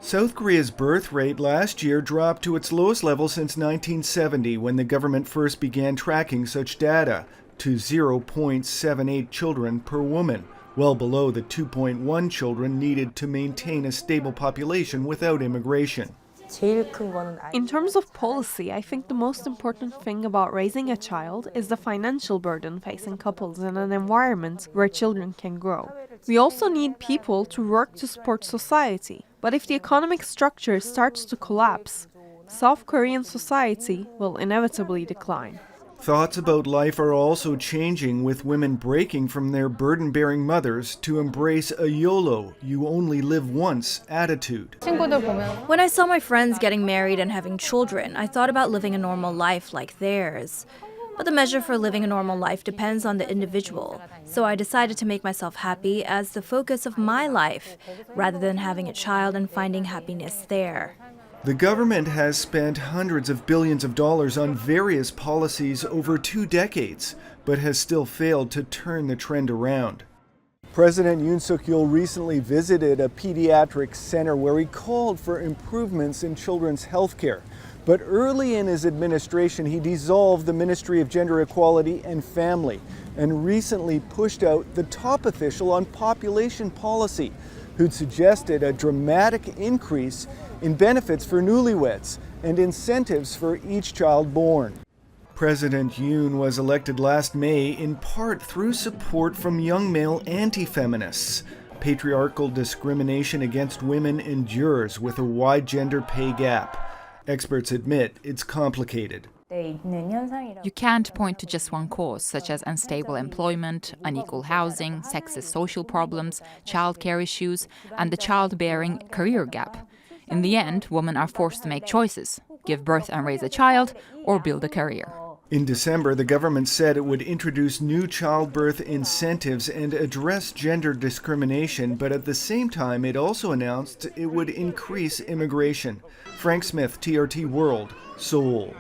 South Korea's birth rate last year dropped to its lowest level since 1970, when the government first began tracking such data, to 0.78 children per woman, well below the 2.1 children needed to maintain a stable population without immigration. In terms of policy, I think the most important thing about raising a child is the financial burden facing couples in an environment where children can grow. We also need people to work to support society. But if the economic structure starts to collapse, South Korean society will inevitably decline. Thoughts about life are also changing, with women breaking from their burden-bearing mothers to embrace a YOLO, you only live once attitude. When I saw my friends getting married and having children, I thought about living a normal life like theirs. But the measure for living a normal life depends on the individual. So I decided to make myself happy as the focus of my life, rather than having a child and finding happiness there. The government has spent hundreds of billions of dollars on various policies over 2 decades, but has still failed to turn the trend around. President Yoon Suk-yeol recently visited a pediatric center where he called for improvements in children's health care. But early in his administration, he dissolved the Ministry of Gender Equality and Family and recently pushed out the top official on population policy, who'd suggested a dramatic increase in benefits for newlyweds and incentives for each child born. President Yoon was elected last May in part through support from young male anti-feminists. Patriarchal discrimination against women endures with a wide gender pay gap. Experts admit it's complicated. You can't point to just one cause, such as unstable employment, unequal housing, sexist social problems, childcare issues, and the childbearing career gap. In the end, women are forced to make choices: give birth and raise a child, or build a career. In December, the government said it would introduce new childbirth incentives and address gender discrimination, but at the same time, it also announced it would increase immigration. Frank Smith, TRT World, Seoul.